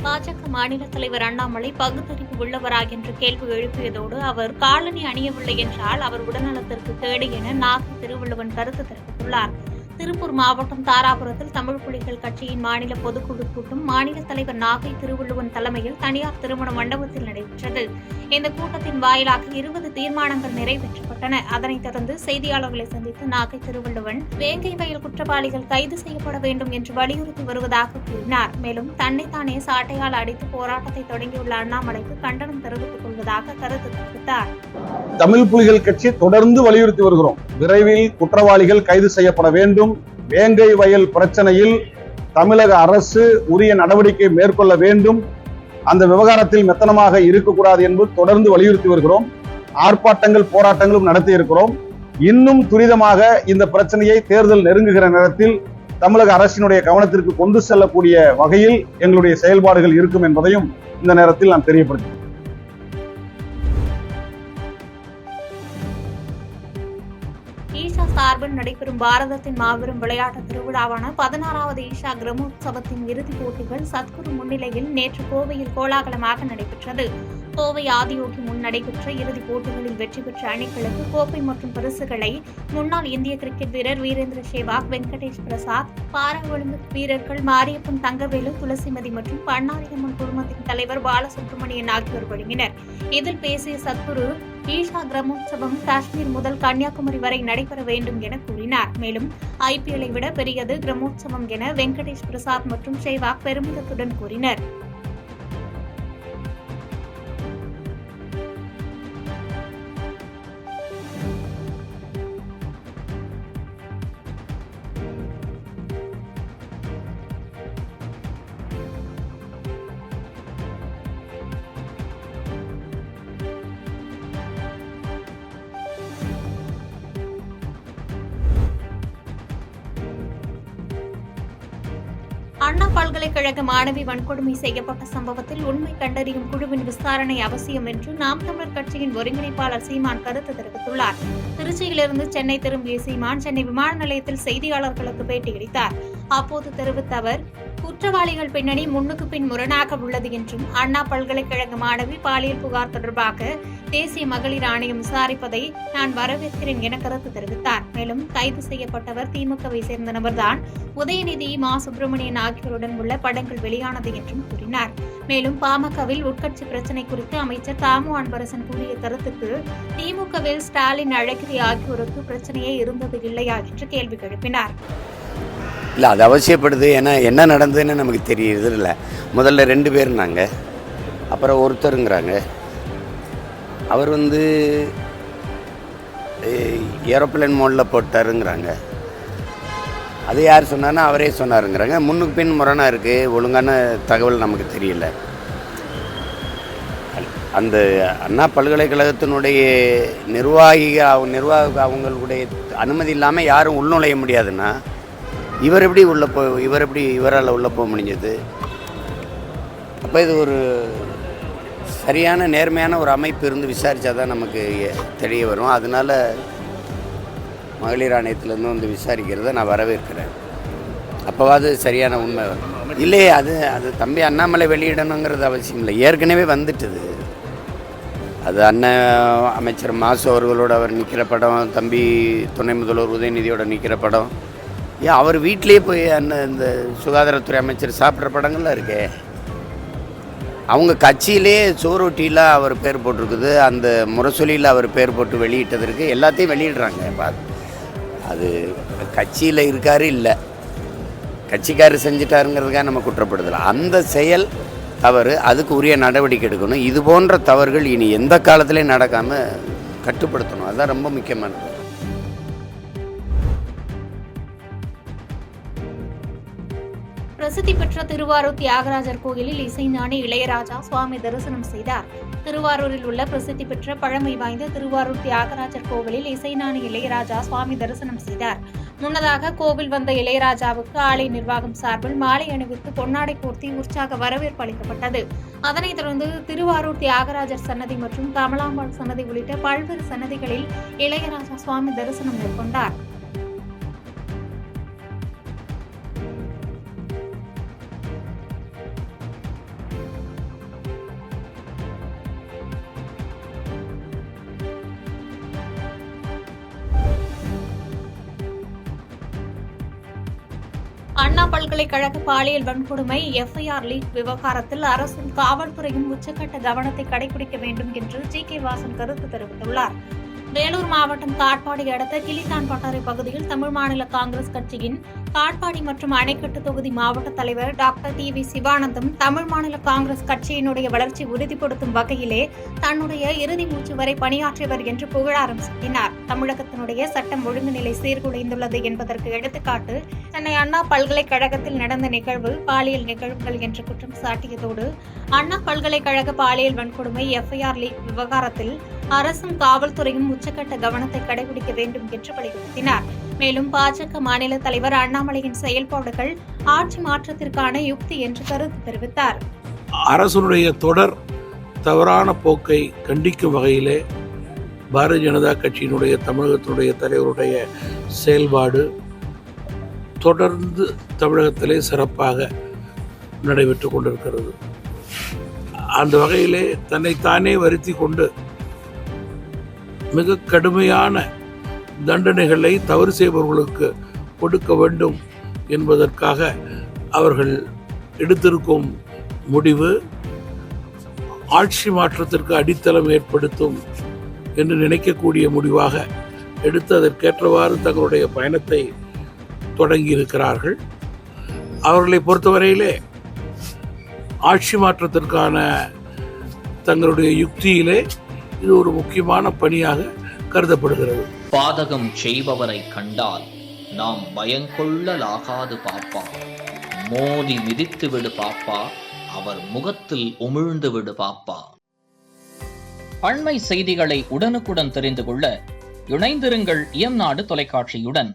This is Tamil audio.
பாஜக மாநில தலைவர் அண்ணாமலை பகுத்தறிவு உள்ளவரா என்று கேள்வி எழுப்பியதோடு அவர் காலணி அணியவில்லை என்றால் அவர் உடல்நலத்திற்கு கேடு என நாகை திருவள்ளுவன் கருத்து தெரிவித்துள்ளார். திருப்பூர் மாவட்டம் தாராபுரத்தில் தமிழ் புலிகள் கட்சியின் மாநில பொதுக்குழு கூட்டம் மாநில தலைவர் நாகை திருவள்ளுவன் தலைமையில் தனியார் திருமண மண்டபத்தில் நடைபெற்றது. இந்த கூட்டத்தின் வாயிலாக 20 தீர்மானங்கள் நிறைவேற்றப்பட்டன. அதனைத் தொடர்ந்து செய்தியாளர்களை சந்தித்து நாகை திருவள்ளுவன் வேங்கை வயல் குற்றவாளிகள் கைது செய்யப்பட வேண்டும் என்று வலியுறுத்தி வருவதாக கூறினார். மேலும் தன்னைத்தானே சாட்டையால் அடித்து போராட்டத்தை தொடங்கியுள்ள அண்ணாமலைக்கு கண்டனம் தெரிவித்துக் கொள்வதாக கருத்து தெரிவித்தார். தமிழ் புலிகள் கட்சி தொடர்ந்து வலியுறுத்தி வருகிறோம். விரைவில் குற்றவாளிகள் கைது செய்யப்பட வேண்டும். வேங்கை வயல் பிரச்சனையில் தமிழக அரசு உரிய நடவடிக்கை மேற்கொள்ள வேண்டும். அந்த விவகாரத்தில் மெத்தனமாக இருக்கக்கூடாது என்பது தொடர்ந்து வலியுறுத்தி வருகிறோம். ஆர்ப்பாட்டங்கள், போராட்டங்களும் நடத்தி இருக்கிறோம். இன்னும் துரிதமாக இந்த பிரச்சனையை தேர்தல் நெருங்குகிற நேரத்தில் தமிழக அரசினுடைய கவனத்திற்கு கொண்டு செல்லக்கூடிய வகையில் எங்களுடைய செயல்பாடுகள் இருக்கும் என்பதையும் இந்த நேரத்தில் நான் தெரியப்படுத்துகிறேன். ஈஷா சார்பில் நடைபெறும் பாரதத்தின் மாபெரும் விளையாட்டு திருவிழாவான 16வது ஈஷா கிரமோத்சவத்தின் இறுதிப் போட்டிகள் சத்குரு முன்னிலையில் நேற்று கோவையில் கோலாகலமாக நடைபெற்றது. கோவை ஆதியோகி முன் நடைபெற்ற இறுதிப் போட்டிகளில் வெற்றி பெற்ற அணிகளுக்கு கோப்பை மற்றும் பரிசுகளை முன்னாள் இந்திய கிரிக்கெட் வீரர் வீரேந்திர சேவாக், வெங்கடேஷ் பிரசாத், பாரா ஒலிம்பிக் வீரர்கள் மாரியப்பன் தங்கவேலு, துளசிமதி மற்றும் பண்ணாரியம்மன் குழுமத்தின் தலைவர் பாலசுப்ரமணியன் ஆகியோர் வழங்கினர். இதில் பேசிய சத்குரு, ஈஷா கிரமோத்சவம் காஷ்மீர் முதல் கன்னியாகுமரி வரை நடைபெற வேண்டும் என கூறினார். மேலும் IPL-ஐ விட பெரியது கிரமோத்சவம் என வெங்கடேஷ் பிரசாத் மற்றும் சேவாக் பெருமிதத்துடன் கூறினர். அண்ணா பல்கலைக்கழக மாணவி வன்கொடுமை செய்யப்பட்ட சம்பவத்தில் உண்மை கண்டறியும் குழுவின் விசாரணை அவசியம் என்று நாம் தமிழர் கட்சியின் ஒருங்கிணைப்பாளர் சீமான் கருத்து தெரிவித்துள்ளார். திருச்சியிலிருந்து சென்னை திரும்பிய சீமான் சென்னை விமான நிலையத்தில் செய்தியாளர்களுக்கு பேட்டியளித்தார். அப்போது தெரிவித்த அவர், குற்றவாளிகள் பின்னணி முன்னுக்கு பின் முரணாக உள்ளது என்றும் அண்ணா பல்கலைக்கழக மாணவி பாலியல் புகார் தொடர்பாக தேசிய மகளிர் ஆணையம் விசாரிப்பதை நான் வரவேற்கிறேன் என கருத்து தெரிவித்தார். மேலும் கைது செய்யப்பட்டவர் திமுகவை சேர்ந்த நபர்தான். உதயநிதி, மா சுப்பிரமணியன் ஆகியோருடன் உள்ள படங்கள் வெளியானது என்றும் கூறினார். மேலும் பாமகவில் உட்கட்சி பிரச்சினை குறித்து அமைச்சர் தாமு அன்பரசன் கூறிய கருத்துக்கு திமுகவில் ஸ்டாலின், அழகிரி ஆகியோருக்கு பிரச்சனையே இருந்தது இல்லையா என்று கேள்வி எழுப்பினார். இல்லை, அது அவசியப்படுது. ஏன்னா என்ன நடந்ததுன்னு நமக்கு தெரியுது இல்லை. முதல்ல 2 பேருனாங்க, அப்புறம் ஒருத்தருங்கிறாங்க. அவர் ஏரோப்ளேன் மோடில் போட்டாருங்கிறாங்க. அது யார் சொன்னார்னா அவரே சொன்னாருங்கிறாங்க. முன்னுக்கு பின் முரணாக இருக்குது. ஒழுங்கான தகவல் நமக்கு தெரியல. அந்த அண்ணா பல்கலைக்கழகத்தினுடைய நிர்வாக அவங்களுடைய அனுமதி இல்லாமல் யாரும் உள்நுழைய முடியாதுன்னா இவரால் உள்ளே போக முடிஞ்சது? அப்போ இது ஒரு சரியான நேர்மையான ஒரு அமைப்பு இருந்து விசாரித்தா தான் நமக்கு தெரிய வரும். அதனால் மகளிர் ஆணையத்திலேருந்து விசாரிக்கிறத நான் வரவேற்கிறேன். அப்போவாது சரியான உண்மை வரும். இல்லையே, அது தம்பி அண்ணாமலை வெளியிடணுங்கிறது அவசியம் இல்லை. ஏற்கனவே வந்துட்டுது. அது அண்ணன் அமைச்சர் மாசு அவர்களோடு அவர் நிற்கிற படம், தம்பி துணை முதல்வர் உதயநிதியோட நிற்கிற படம், ஏன் அவர் வீட்டிலே போய் இந்த சுகாதாரத்துறை அமைச்சர் சாப்பிட்ற படங்கள்லாம் இருக்கே. அவங்க கட்சியிலே சோரொட்டியில் அவர் பேர் போட்டிருக்குது. அந்த முரசொலியில் அவர் பேர் போட்டு வெளியிட்டதற்கு எல்லாத்தையும் வெளியிடுறாங்க. அது கட்சியில் இருக்காரு, இல்லை கட்சிக்காரர் செஞ்சிட்டாருங்கிறதுக்காக நம்ம குற்றப்படுதலை. அந்த செயல் தவறு. அதுக்கு உரிய நடவடிக்கை எடுக்கணும். இது போன்ற தவறுகள் இனி எந்த காலத்திலையும் நடக்காமல் கட்டுப்படுத்தணும். அதுதான் ரொம்ப முக்கியமானது. பிரசித்தி பெற்ற திருவாரூர் தியாகராஜர் கோயிலில் இசைஞானி இளையராஜா சுவாமி தரிசனம் செய்தார். திருவாரூரில் உள்ள பிரசித்தி பெற்ற பழமை வாய்ந்த திருவாரூர் தியாகராஜர் கோவிலில் இசைஞானி இளையராஜா சுவாமி தரிசனம் செய்தார். முன்னதாக கோவில் வந்த இளையராஜாவுக்கு ஆலய நிர்வாகம் சார்பில் மாலை அணிவித்து பொன்னாடை போர்த்தி உற்சாக வரவேற்பு அளிக்கப்பட்டது. அதனைத் தொடர்ந்து திருவாரூர் தியாகராஜர் சன்னதி மற்றும் கமலாம்பாள் சன்னதி உள்ளிட்ட பல்வேறு சன்னதிகளில் இளையராஜா சுவாமி தரிசனம் மேற்கொண்டார். அண்ணா பல்கலைக்கழக பாலியல் வன்கொடுமை எஃப்ஐஆர் லீக் விவகாரத்தில் அரசும் காவல்துறையும் உச்சக்கட்ட கவனத்தை கடைபிடிக்க வேண்டும் என்று ஜி.கே. வாசன் கருத்து தெரிவித்துள்ளார். வேலூர் மாவட்டம் காட்பாடி அடுத்த கிளித்தான் பட்டாறை பகுதியில் தமிழ் மாநில காங்கிரஸ் கட்சியின் காட்பாடி மற்றும் அணைக்கட்டு தொகுதி மாவட்ட தலைவர் டாக்டர் டி.வி. சிவானந்தம் தமிழ் மாநில காங்கிரஸ் கட்சியினுடைய வளர்ச்சி உறுதிப்படுத்தும் வகையிலே தன்னுடைய இறுதி மூச்சு வரை பணியாற்றியவர் என்று புகழாரம் சூட்டினார். தமிழகத்தினுடைய சட்டம் ஒழுங்கு நிலை சீர்குலைந்துள்ளது என்பதற்கு எடுத்துக்காட்டு சென்னை அண்ணா பல்கலைக்கழகத்தில் நடந்த நிகழ்வு பாலியல் நிகழ்வுகள் என்று குற்றம் சாட்டியதோடு அண்ணா பல்கலைக்கழக பாலியல் வன்கொடுமை எஃப்ஐஆர் லீக் விவகாரத்தில் அரசும் காவல்துறையும் உச்சக்கட்ட கவனத்தை கடைபிடிக்க வேண்டும் என்று வலியுறுத்தினார். மேலும் பாஜக மாநில தலைவர் அண்ணாமலையின் செயல்பாடுகள் ஆட்சி மாற்றத்திற்கான யுக்தி என்று கருத்து தெரிவித்தார். அரசுடைய தொடர் தவறான போக்கை கண்டிக்கும் வகையிலே பாரதிய ஜனதா கட்சியினுடைய தமிழகத்தினுடைய தலைவருடைய செயல்பாடு தொடர்ந்து தமிழகத்திலே சிறப்பாக நடைபெற்றுக் கொண்டிருக்கிறது. அந்த வகையிலே தன்னைத்தானே வருத்தி கொண்டு மிக கடுமையான தண்டனைகளை தவறு செய்பவர்களுக்கு கொடுக்க வேண்டும் என்பதற்காக அவர்கள் எடுத்திருக்கும் முடிவு ஆட்சி மாற்றத்திற்கு அடித்தளம் ஏற்படுத்தும் என்று நினைக்கக்கூடிய முடிவாக எடுத்து அதற்கேற்றவாறு தங்களுடைய பயணத்தை தொடங்கியிருக்கிறார்கள். அவர்களை பொறுத்தவரையிலே ஆட்சி மாற்றத்திற்கான தங்களுடைய யுக்தியிலே இது ஒரு முக்கியமான பணியாக கருதப்படுகிறது. பாதகம் செய்பவரை கண்டால் நாம் பயங்கொள்ளலாகாது பாப்பா, மோதி மிதித்து விடு பாப்பா, அவர் முகத்தில் உமிழ்ந்து விடு பாப்பா. அண்மை செய்திகளை உடனுக்குடன் தெரிந்து கொள்ள இணைந்திருங்கள் இயம்நாடு தொலைக்காட்சியுடன்.